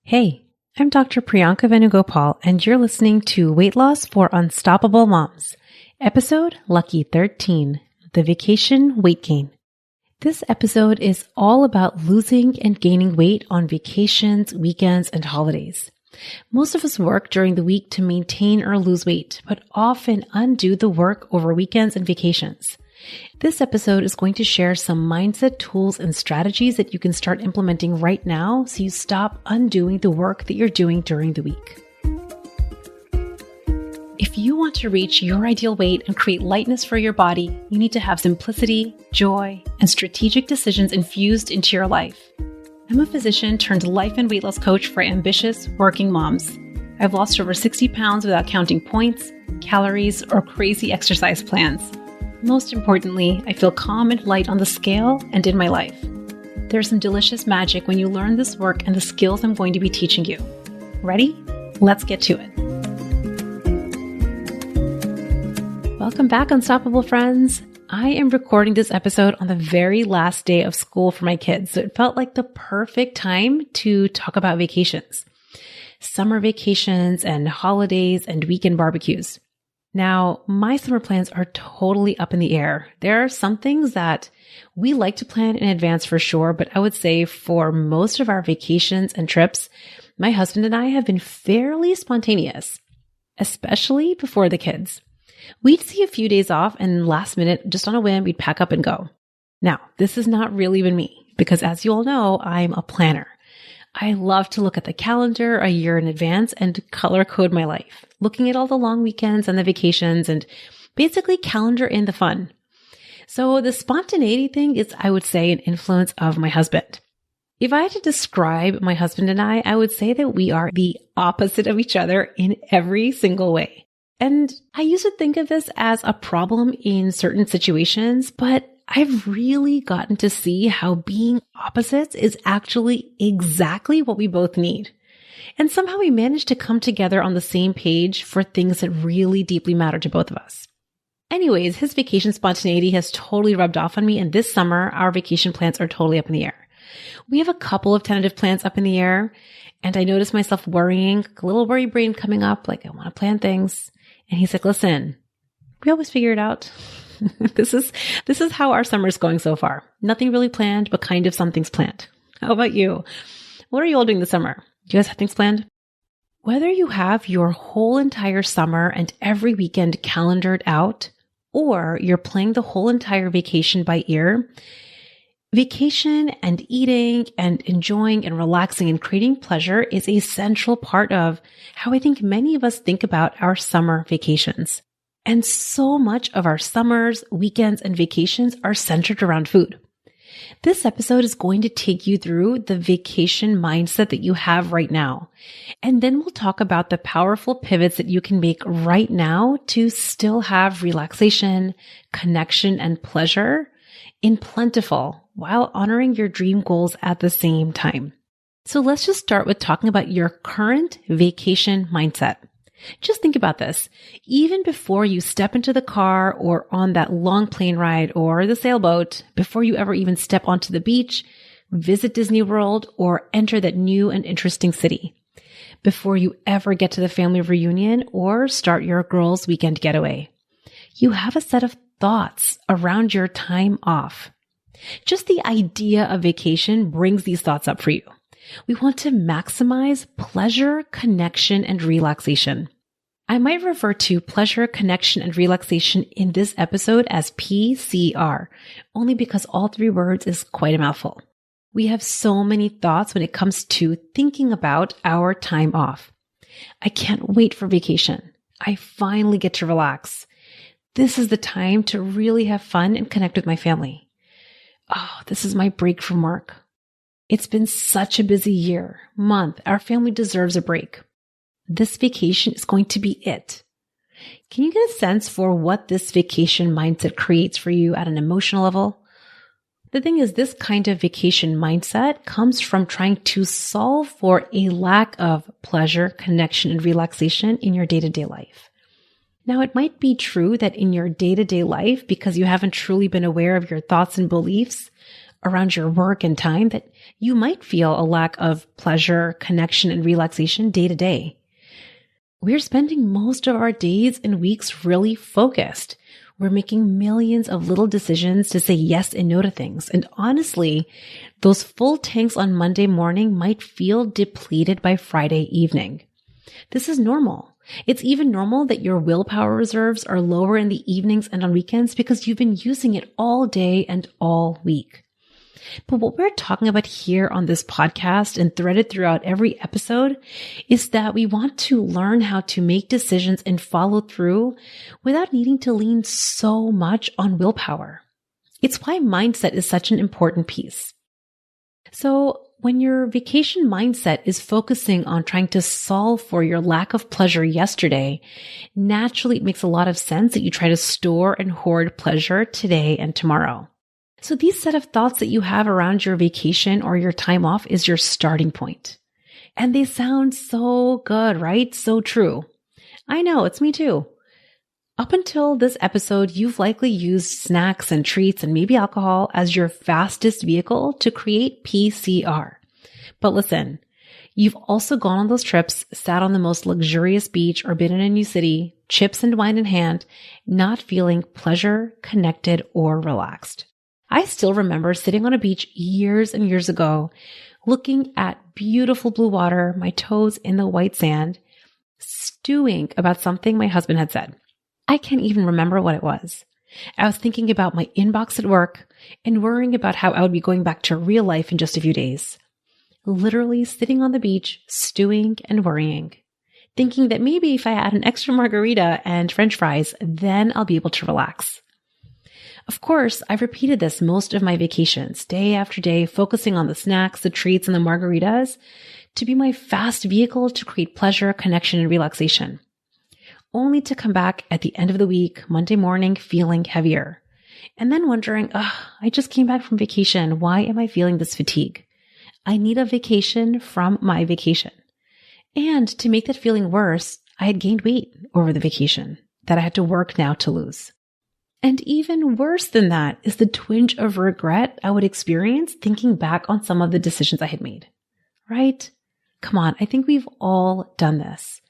Hey, I'm Dr. Priyanka Venugopal, and you're listening to Weight Loss for Unstoppable Moms, episode Lucky 13, The Vacation Weight Gain. This episode is all about losing and gaining weight on vacations, weekends, and holidays. Most of us work during the week to maintain or lose weight, but often undo the work over weekends and vacations. This episode is going to share some mindset tools and strategies that you can start implementing right now so you stop undoing the work that you're doing during the week. If you want to reach your ideal weight and create lightness for your body, you need to have simplicity, joy, and strategic decisions infused into your life. I'm a physician turned life and weight loss coach for ambitious working moms. I've lost over 60 pounds without counting points, calories, or crazy exercise plans. Most importantly, I feel calm and light on the scale and in my life. There's some delicious magic when you learn this work and the skills I'm going to be teaching you. Ready? Let's get to it. Welcome back, Unstoppable friends. I am recording this episode on the very last day of school for my kids, so it felt like the perfect time to talk about vacations. Summer vacations and holidays and weekend barbecues. Now, my summer plans are totally up in the air. There are some things that we like to plan in advance for sure, but I would say for most of our vacations and trips, my husband and I have been fairly spontaneous, especially before the kids. We'd see a few days off and last minute, just on a whim, we'd pack up and go. Now, this has not really been me because as you all know, I'm a planner. I love to look at the calendar a year in advance and color code my life, looking at all the long weekends and the vacations and basically calendar in the fun. So the spontaneity thing is, I would say, an influence of my husband. If I had to describe my husband and I would say that we are the opposite of each other in every single way. And I used to think of this as a problem in certain situations, but I've really gotten to see how being opposites is actually exactly what we both need. And somehow we managed to come together on the same page for things that really deeply matter to both of us. Anyways, his vacation spontaneity has totally rubbed off on me, and this summer, our vacation plans are totally up in the air. We have a couple of tentative plans up in the air, and I noticed myself worrying, a little worry brain coming up, like I want to plan things. And he's like, listen, we always figure it out. This is how our summer's going so far. Nothing really planned, but kind of something's planned. How about you? What are you all doing this summer? Do you guys have things planned? Whether you have your whole entire summer and every weekend calendared out, or you're playing the whole entire vacation by ear, vacation and eating and enjoying and relaxing and creating pleasure is a central part of how I think many of us think about our summer vacations. And so much of our summers, weekends, and vacations are centered around food. This episode is going to take you through the vacation mindset that you have right now. And then we'll talk about the powerful pivots that you can make right now to still have relaxation, connection, and pleasure in plentiful while honoring your dream goals at the same time. So let's just start with talking about your current vacation mindset. Just think about this. Even before you step into the car or on that long plane ride or the sailboat, before you ever even step onto the beach, visit Disney World, or enter that new and interesting city, before you ever get to the family reunion or start your girls' weekend getaway, you have a set of thoughts around your time off. Just the idea of vacation brings these thoughts up for you. We want to maximize pleasure, connection, and relaxation. I might refer to pleasure, connection, and relaxation in this episode as PCR, only because all three words is quite a mouthful. We have so many thoughts when it comes to thinking about our time off. I can't wait for vacation. I finally get to relax. This is the time to really have fun and connect with my family. Oh, this is my break from work. It's been such a busy year, month. Our family deserves a break. This vacation is going to be it. Can you get a sense for what this vacation mindset creates for you at an emotional level? The thing is, this kind of vacation mindset comes from trying to solve for a lack of pleasure, connection, and relaxation in your day-to-day life. Now, it might be true that in your day-to-day life, because you haven't truly been aware of your thoughts and beliefs around your work and time, that You might feel a lack of pleasure, connection, and relaxation day to day. We're spending most of our days and weeks really focused. We're making millions of little decisions to say yes and no to things. And honestly, those full tanks on Monday morning might feel depleted by Friday evening. This is normal. It's even normal that your willpower reserves are lower in the evenings and on weekends because you've been using it all day and all week. But what we're talking about here on this podcast and threaded throughout every episode is that we want to learn how to make decisions and follow through without needing to lean so much on willpower. It's why mindset is such an important piece. So when your vacation mindset is focusing on trying to solve for your lack of pleasure yesterday, naturally it makes a lot of sense that you try to store and hoard pleasure today and tomorrow. So these set of thoughts that you have around your vacation or your time off is your starting point. And they sound so good, right? So true. I know, it's me too. Up until this episode, you've likely used snacks and treats and maybe alcohol as your fastest vehicle to create PCR. But listen, you've also gone on those trips, sat on the most luxurious beach or been in a new city, chips and wine in hand, not feeling pleasure, connected, or relaxed. I still remember sitting on a beach years and years ago, looking at beautiful blue water, my toes in the white sand, stewing about something my husband had said. I can't even remember what it was. I was thinking about my inbox at work and worrying about how I would be going back to real life in just a few days. Literally sitting on the beach, stewing and worrying, thinking that maybe if I add an extra margarita and French fries, then I'll be able to relax. Of course, I've repeated this most of my vacations, day after day, focusing on the snacks, the treats, and the margaritas to be my fast vehicle to create pleasure, connection, and relaxation. Only to come back at the end of the week, Monday morning, feeling heavier. And then wondering, I just came back from vacation. Why am I feeling this fatigue? I need a vacation from my vacation. And to make that feeling worse, I had gained weight over the vacation that I had to work now to lose. And even worse than that is the twinge of regret I would experience thinking back on some of the decisions I had made. Right? Come on, I think we've all done this.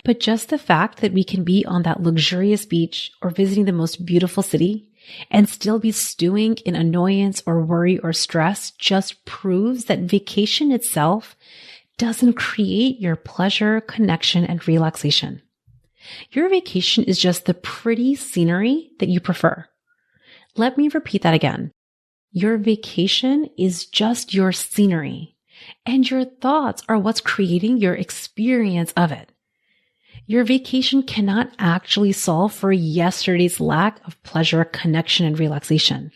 But just the fact that we can be on that luxurious beach or visiting the most beautiful city and still be stewing in annoyance or worry or stress just proves that vacation itself doesn't create your pleasure, connection, and relaxation. Your vacation is just the pretty scenery that you prefer. Let me repeat that again. Your vacation is just your scenery, and your thoughts are what's creating your experience of it. Your vacation cannot actually solve for yesterday's lack of pleasure, connection, and relaxation.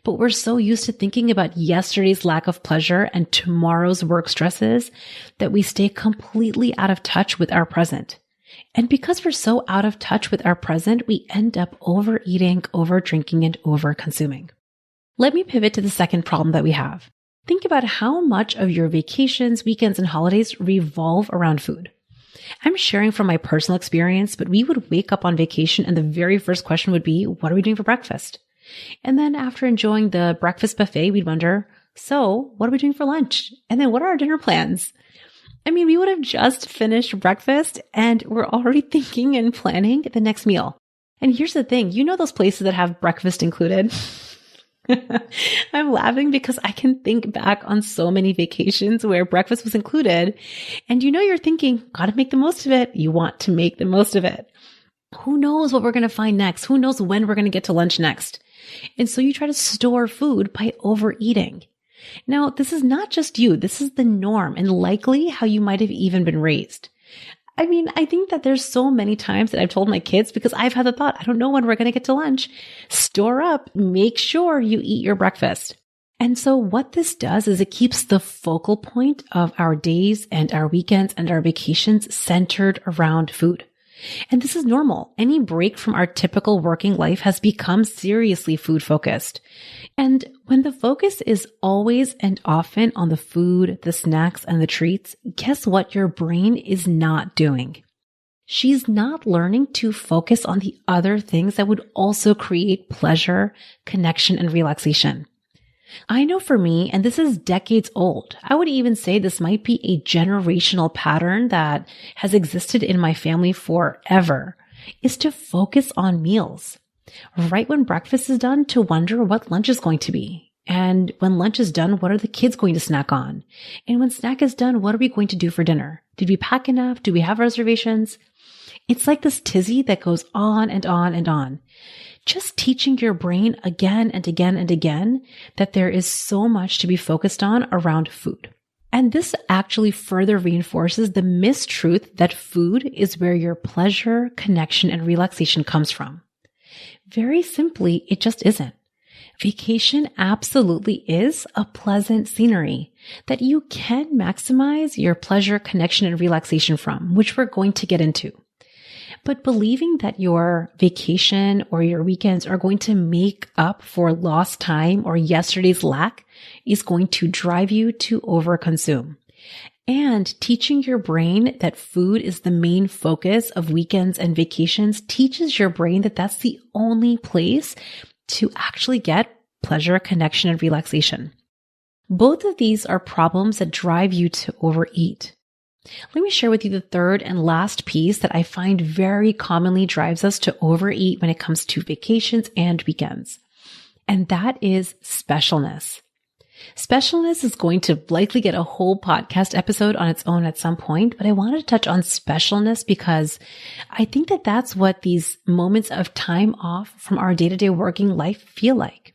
But we're so used to thinking about yesterday's lack of pleasure and tomorrow's work stresses that we stay completely out of touch with our present. And because we're so out of touch with our present, we end up overeating, overdrinking, and overconsuming. Let me pivot to the second problem that we have. Think about how much of your vacations, weekends, and holidays revolve around food. I'm sharing from my personal experience, but we would wake up on vacation and the very first question would be, what are we doing for breakfast? And then after enjoying the breakfast buffet, we'd wonder, so what are we doing for lunch? And then what are our dinner plans? I mean, we would have just finished breakfast and we're already thinking and planning the next meal. And here's the thing, you know those places that have breakfast included? I'm laughing because I can think back on so many vacations where breakfast was included. And you know, you're thinking, gotta make the most of it. You want to make the most of it. Who knows what we're going to find next? Who knows when we're going to get to lunch next? And so you try to store food by overeating. Now, this is not just you. This is the norm and likely how you might have even been raised. I mean, I think that there's so many times that I've told my kids, because I've had the thought, I don't know when we're going to get to lunch. Store up, make sure you eat your breakfast. And so what this does is it keeps the focal point of our days and our weekends and our vacations centered around food. And this is normal. Any break from our typical working life has become seriously food focused. And when the focus is always and often on the food, the snacks, and the treats, guess what your brain is not doing? She's not learning to focus on the other things that would also create pleasure, connection, and relaxation. I know for me, and this is decades old, I would even say this might be a generational pattern that has existed in my family forever, is to focus on meals. Right when breakfast is done, to wonder what lunch is going to be. And when lunch is done, what are the kids going to snack on? And when snack is done, what are we going to do for dinner? Did we pack enough? Do we have reservations? It's like this tizzy that goes on and on and on. Just teaching your brain again and again and again that there is so much to be focused on around food. And this actually further reinforces the mistruth that food is where your pleasure, connection, and relaxation comes from. Very simply, it just isn't. Vacation absolutely is a pleasant scenery that you can maximize your pleasure, connection, and relaxation from, which we're going to get into. But believing that your vacation or your weekends are going to make up for lost time or yesterday's lack is going to drive you to overconsume. And teaching your brain that food is the main focus of weekends and vacations teaches your brain that that's the only place to actually get pleasure, connection, and relaxation. Both of these are problems that drive you to overeat. Let me share with you the third and last piece that I find very commonly drives us to overeat when it comes to vacations and weekends. And that is specialness. Specialness is going to likely get a whole podcast episode on its own at some point, but I wanted to touch on specialness because I think that that's what these moments of time off from our day-to-day working life feel like.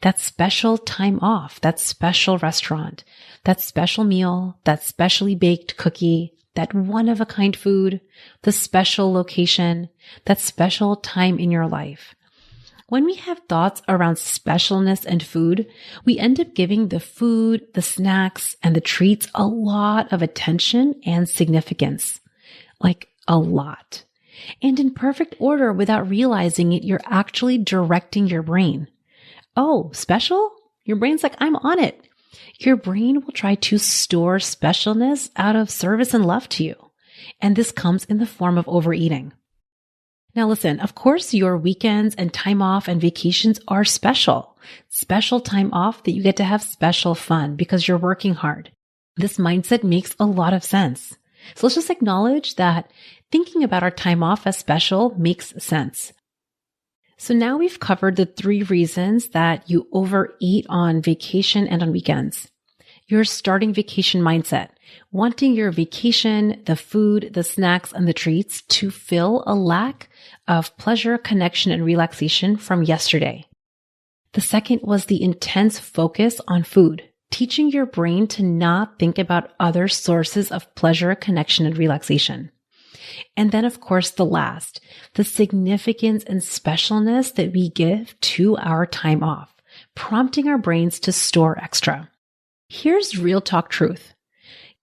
That special time off, that special restaurant, that special meal, that specially baked cookie, that one-of-a-kind food, the special location, that special time in your life. When we have thoughts around specialness and food, we end up giving the food, the snacks, and the treats a lot of attention and significance. Like a lot. And in perfect order without realizing it, you're actually directing your brain. Oh, special? Your brain's like, I'm on it. Your brain will try to store specialness out of service and love to you. And this comes in the form of overeating. Now listen, of course, your weekends and time off and vacations are special. Special time off that you get to have special fun because you're working hard. This mindset makes a lot of sense. So let's just acknowledge that thinking about our time off as special makes sense. So now we've covered the 3 reasons that you overeat on vacation and on weekends. Your starting vacation mindset, wanting your vacation, the food, the snacks, and the treats to fill a lack of pleasure, connection, and relaxation from yesterday. The second was the intense focus on food, teaching your brain to not think about other sources of pleasure, connection, and relaxation. And then, of course, the last, the significance and specialness that we give to our time off, prompting our brains to store extra. Here's real talk truth.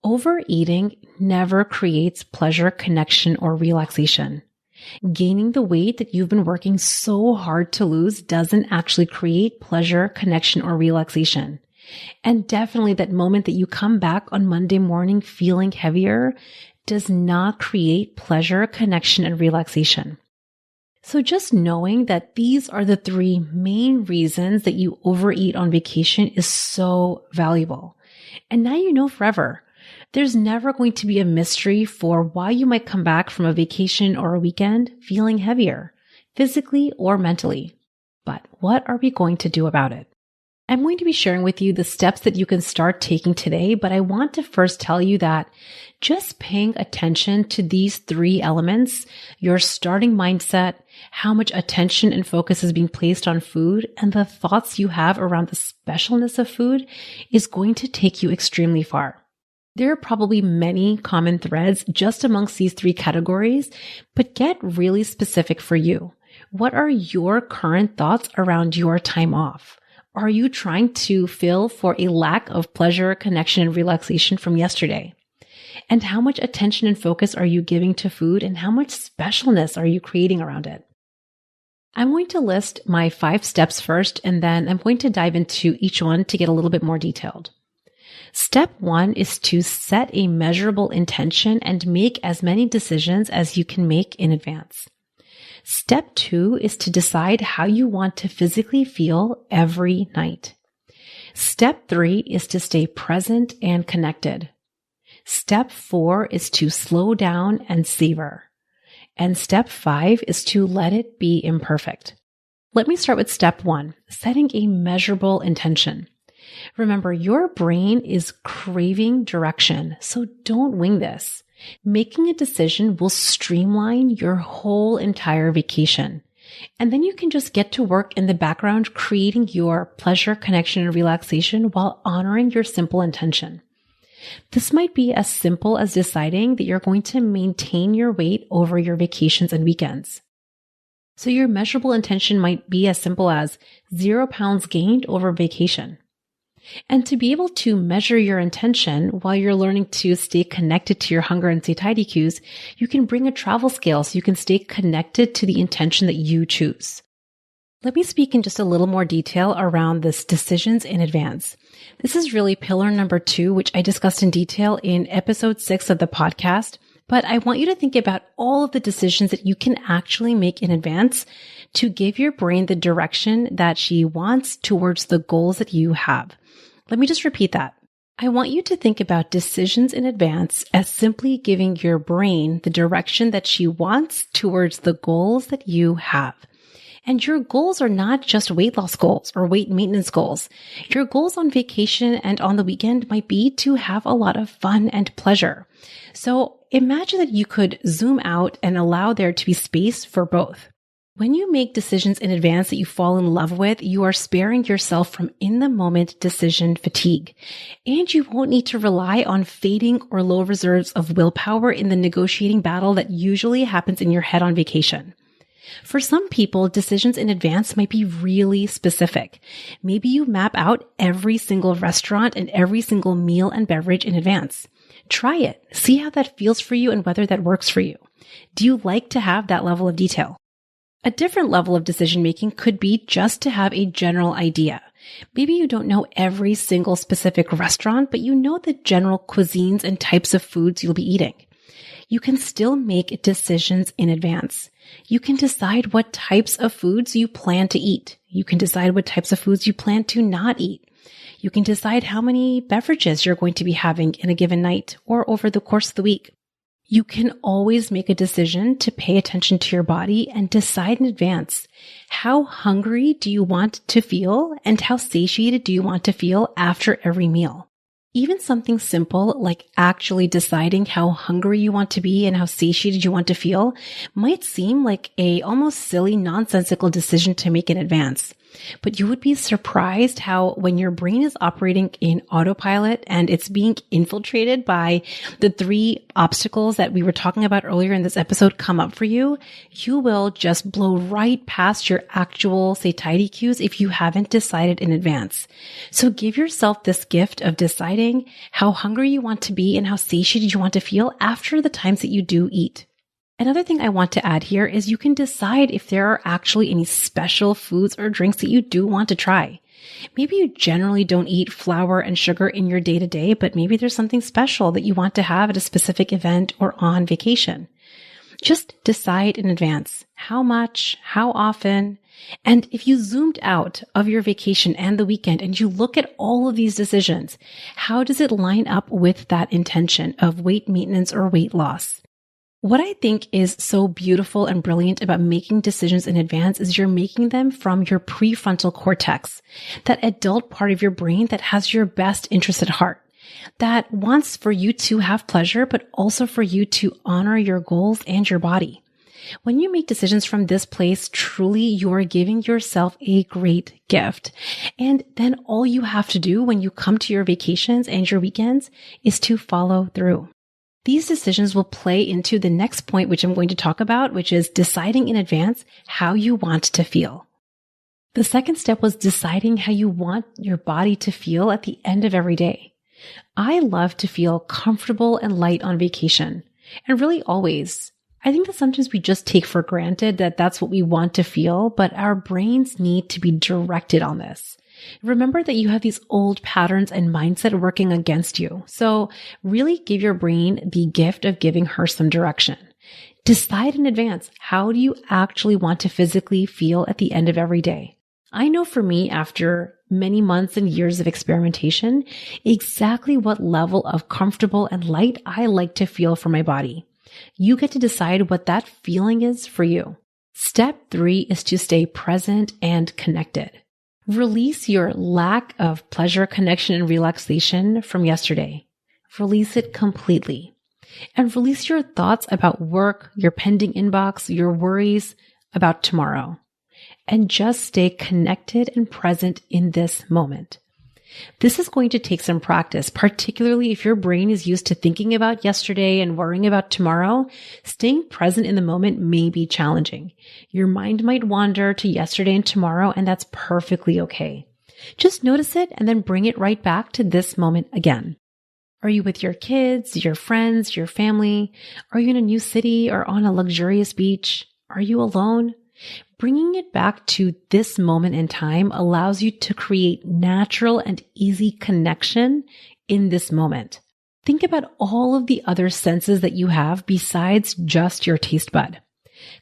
Overeating never creates pleasure, connection, or relaxation. Gaining the weight that you've been working so hard to lose doesn't actually create pleasure, connection, or relaxation. And definitely that moment that you come back on Monday morning feeling heavier does not create pleasure, connection, and relaxation. So just knowing that these are the 3 main reasons that you overeat on vacation is so valuable. And now you know forever. There's never going to be a mystery for why you might come back from a vacation or a weekend feeling heavier, physically or mentally. But what are we going to do about it? I'm going to be sharing with you the steps that you can start taking today, but I want to first tell you that just paying attention to these 3 elements, your starting mindset, how much attention and focus is being placed on food, and the thoughts you have around the specialness of food is going to take you extremely far. There are probably many common threads just amongst these 3 categories, but get really specific for you. What are your current thoughts around your time off? Are you trying to fill for a lack of pleasure, connection, and relaxation from yesterday? And how much attention and focus are you giving to food, and how much specialness are you creating around it? I'm going to list my 5 steps first, and then I'm going to dive into each one to get a little bit more detailed. Step 1 is to set a measurable intention and make as many decisions as you can make in advance. Step 2 is to decide how you want to physically feel every night. Step 3 is to stay present and connected. Step 4 is to slow down and savor. And step 5 is to let it be imperfect. Let me start with step 1, setting a measurable intention. Remember, your brain is craving direction, so don't wing this. Making a decision will streamline your whole entire vacation. And then you can just get to work in the background creating your pleasure, connection, and relaxation while honoring your simple intention. This might be as simple as deciding that you're going to maintain your weight over your vacations and weekends. So your measurable intention might be as simple as 0 pounds gained over vacation. And to be able to measure your intention while you're learning to stay connected to your hunger and satiety cues, you can bring a travel scale so you can stay connected to the intention that you choose. Let me speak in just a little more detail around this decisions in advance. This is really pillar number 2, which I discussed in detail in episode 6 of the podcast. But I want you to think about all of the decisions that you can actually make in advance to give your brain the direction that she wants towards the goals that you have. Let me just repeat that. I want you to think about decisions in advance as simply giving your brain the direction that she wants towards the goals that you have. And your goals are not just weight loss goals or weight maintenance goals. Your goals on vacation and on the weekend might be to have a lot of fun and pleasure. So imagine that you could zoom out and allow there to be space for both. When you make decisions in advance that you fall in love with, you are sparing yourself from in-the-moment decision fatigue. And you won't need to rely on fading or low reserves of willpower in the negotiating battle that usually happens in your head on vacation. For some people, decisions in advance might be really specific. Maybe you map out every single restaurant and every single meal and beverage in advance. Try it. See how that feels for you and whether that works for you. Do you like to have that level of detail? A different level of decision-making could be just to have a general idea. Maybe you don't know every single specific restaurant, but you know the general cuisines and types of foods you'll be eating. You can still make decisions in advance. You can decide what types of foods you plan to eat. You can decide what types of foods you plan to not eat. You can decide how many beverages you're going to be having in a given night or over the course of the week. You can always make a decision to pay attention to your body and decide in advance. How hungry do you want to feel and how satiated do you want to feel after every meal? Even something simple like actually deciding how hungry you want to be and how satiated you want to feel might seem like a almost silly, nonsensical decision to make in advance. But you would be surprised how when your brain is operating in autopilot and it's being infiltrated by the 3 obstacles that we were talking about earlier in this episode come up for you, you will just blow right past your actual satiety cues if you haven't decided in advance. So give yourself this gift of deciding how hungry you want to be and how satiated you want to feel after the times that you do eat. Another thing I want to add here is you can decide if there are actually any special foods or drinks that you do want to try. Maybe you generally don't eat flour and sugar in your day-to-day, but maybe there's something special that you want to have at a specific event or on vacation. Just decide in advance how much, how often, and if you zoomed out of your vacation and the weekend and you look at all of these decisions, how does it line up with that intention of weight maintenance or weight loss? What I think is so beautiful and brilliant about making decisions in advance is you're making them from your prefrontal cortex, that adult part of your brain that has your best interest at heart, that wants for you to have pleasure, but also for you to honor your goals and your body. When you make decisions from this place, truly you are giving yourself a great gift. And then all you have to do when you come to your vacations and your weekends is to follow through. These decisions will play into the next point, which I'm going to talk about, which is deciding in advance how you want to feel. The second step was deciding how you want your body to feel at the end of every day. I love to feel comfortable and light on vacation, and really always. I think that sometimes we just take for granted that that's what we want to feel, but our brains need to be directed on this. Remember that you have these old patterns and mindset working against you. So really give your brain the gift of giving her some direction. Decide in advance, how do you actually want to physically feel at the end of every day? I know for me, after many months and years of experimentation, exactly what level of comfortable and light I like to feel for my body. You get to decide what that feeling is for you. Step 3 is to stay present and connected. Release your lack of pleasure, connection, and relaxation from yesterday. Release it completely. And release your thoughts about work, your pending inbox, your worries about tomorrow. And just stay connected and present in this moment. This is going to take some practice, particularly if your brain is used to thinking about yesterday and worrying about tomorrow. Staying present in the moment may be challenging. Your mind might wander to yesterday and tomorrow, and that's perfectly okay. Just notice it and then bring it right back to this moment again. Are you with your kids, your friends, your family? Are you in a new city or on a luxurious beach? Are you alone? Bringing it back to this moment in time allows you to create natural and easy connection in this moment. Think about all of the other senses that you have besides just your taste bud.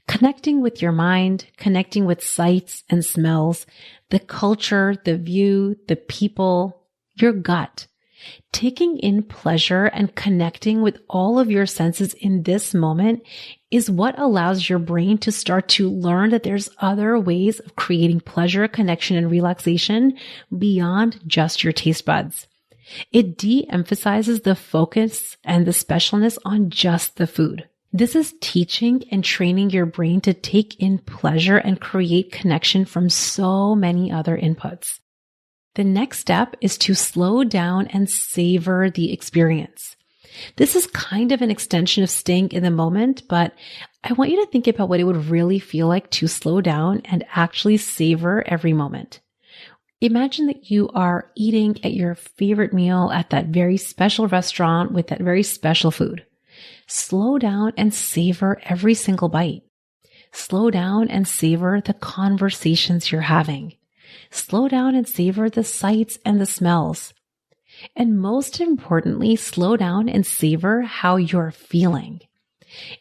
Connecting with your mind, connecting with sights and smells, the culture, the view, the people, your gut. Taking in pleasure and connecting with all of your senses in this moment is what allows your brain to start to learn that there's other ways of creating pleasure, connection, and relaxation beyond just your taste buds. It de-emphasizes the focus and the specialness on just the food. This is teaching and training your brain to take in pleasure and create connection from so many other inputs. The next step is to slow down and savor the experience. This is kind of an extension of staying in the moment, but I want you to think about what it would really feel like to slow down and actually savor every moment. Imagine that you are eating at your favorite meal at that very special restaurant with that very special food. Slow down and savor every single bite. Slow down and savor the conversations you're having. Slow down and savor the sights and the smells. And most importantly, slow down and savor how you're feeling.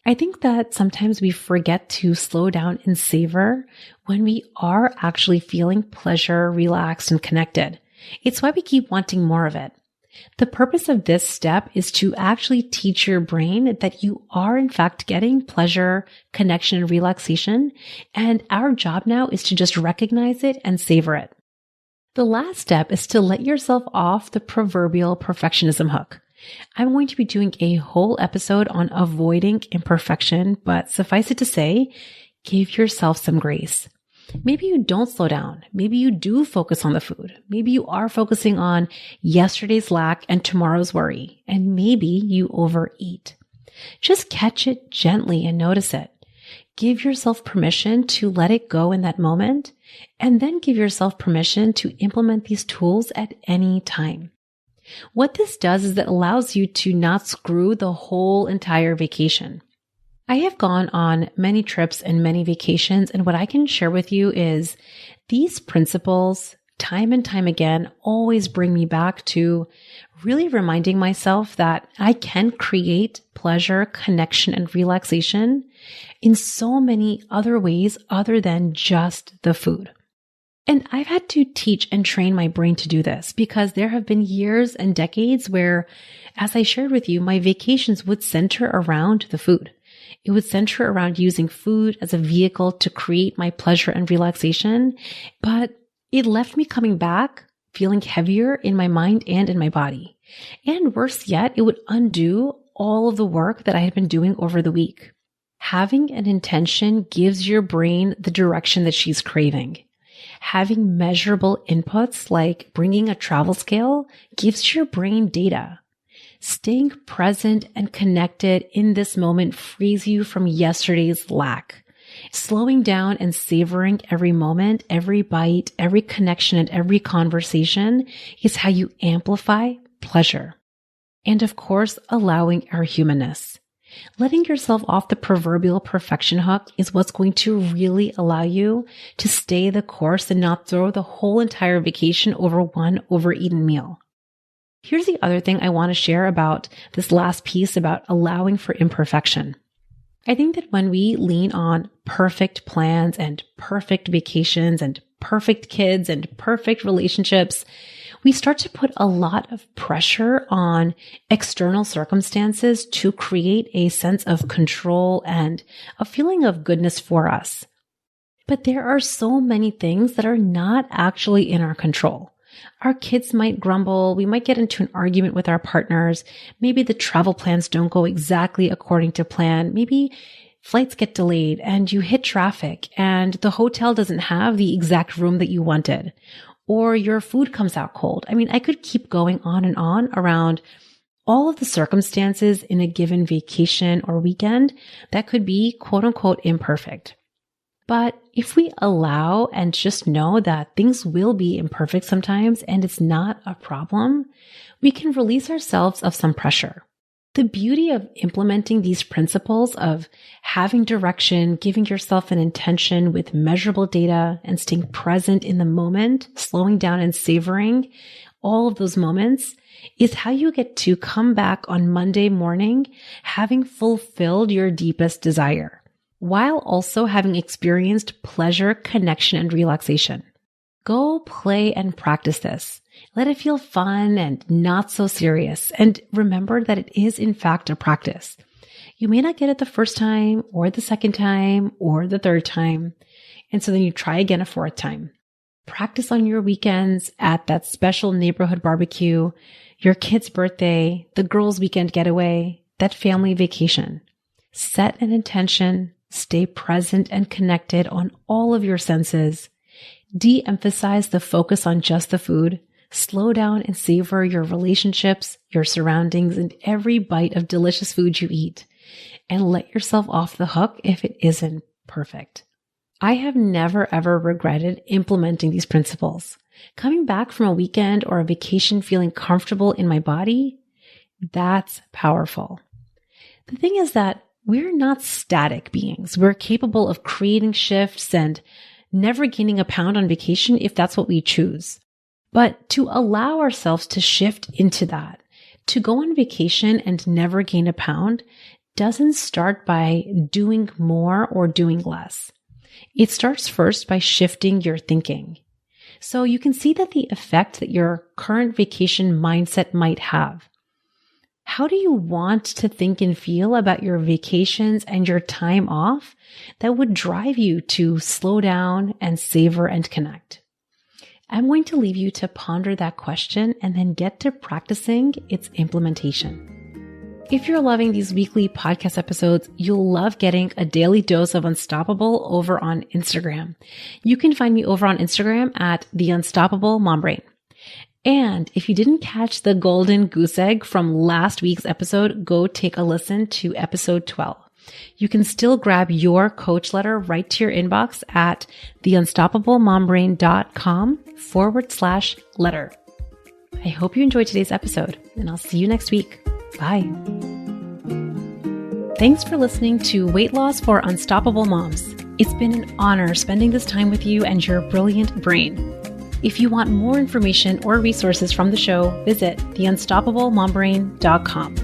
I think that sometimes we forget to slow down and savor when we are actually feeling pleasure, relaxed, and connected. It's why we keep wanting more of it. The purpose of this step is to actually teach your brain that you are in fact getting pleasure, connection, and relaxation. And our job now is to just recognize it and savor it. The last step is to let yourself off the proverbial perfectionism hook. I'm going to be doing a whole episode on avoiding imperfection, but suffice it to say, give yourself some grace. Maybe you don't slow down. Maybe you do focus on the food. Maybe you are focusing on yesterday's lack and tomorrow's worry. And maybe you overeat. Just catch it gently and notice it. Give yourself permission to let it go in that moment, and then give yourself permission to implement these tools at any time. What this does is it allows you to not screw the whole entire vacation. I have gone on many trips and many vacations, and what I can share with you is these principles, time and time again, always bring me back to really reminding myself that I can create pleasure, connection, and relaxation in so many other ways other than just the food. And I've had to teach and train my brain to do this because there have been years and decades where, as I shared with you, my vacations would center around the food. It would center around using food as a vehicle to create my pleasure and relaxation, but it left me coming back feeling heavier in my mind and in my body. And worse yet, it would undo all of the work that I had been doing over the week. Having an intention gives your brain the direction that she's craving. Having measurable inputs like bringing a travel scale gives your brain data. Staying present and connected in this moment frees you from yesterday's lack. Slowing down and savoring every moment, every bite, every connection, and every conversation is how you amplify pleasure. And of course, allowing our humanness. Letting yourself off the proverbial perfection hook is what's going to really allow you to stay the course and not throw the whole entire vacation over one overeaten meal. Here's the other thing I want to share about this last piece about allowing for imperfection. I think that when we lean on perfect plans and perfect vacations and perfect kids and perfect relationships, we start to put a lot of pressure on external circumstances to create a sense of control and a feeling of goodness for us. But there are so many things that are not actually in our control. Our kids might grumble. We might get into an argument with our partners. Maybe the travel plans don't go exactly according to plan. Maybe flights get delayed and you hit traffic and the hotel doesn't have the exact room that you wanted, or your food comes out cold. I mean, I could keep going on and on around all of the circumstances in a given vacation or weekend that could be quote unquote imperfect. But if we allow and just know that things will be imperfect sometimes and it's not a problem, we can release ourselves of some pressure. The beauty of implementing these principles of having direction, giving yourself an intention with measurable data and staying present in the moment, slowing down and savoring all of those moments is how you get to come back on Monday morning having fulfilled your deepest desire, while also having experienced pleasure, connection, and relaxation. Go play and practice this. Let it feel fun and not so serious. And remember that it is in fact a practice. You may not get it the first time or the second time or the third time. And so then you try again a fourth time. Practice on your weekends at that special neighborhood barbecue, your kid's birthday, the girls' weekend getaway, that family vacation. Set an intention, stay present and connected on all of your senses. De-emphasize the focus on just the food. Slow down and savor your relationships, your surroundings, and every bite of delicious food you eat. And let yourself off the hook if it isn't perfect. I have never ever regretted implementing these principles. Coming back from a weekend or a vacation feeling comfortable in my body, that's powerful. The thing is that we're not static beings. We're capable of creating shifts and never gaining a pound on vacation if that's what we choose. But to allow ourselves to shift into that, to go on vacation and never gain a pound, doesn't start by doing more or doing less. It starts first by shifting your thinking. So you can see that the effect that your current vacation mindset might have. How do you want to think and feel about your vacations and your time off that would drive you to slow down and savor and connect? I'm going to leave you to ponder that question and then get to practicing its implementation. If you're loving these weekly podcast episodes, you'll love getting a daily dose of Unstoppable over on Instagram. You can find me over on Instagram at The Unstoppable Mom Brain. And if you didn't catch the golden goose egg from last week's episode, go take a listen to episode 12. You can still grab your coach letter right to your inbox at theunstoppablemombrain.com/letter. I hope you enjoyed today's episode, and I'll see you next week. Bye. Thanks for listening to Weight Loss for Unstoppable Moms. It's been an honor spending this time with you and your brilliant brain. If you want more information or resources from the show, visit theunstoppablemombrain.com.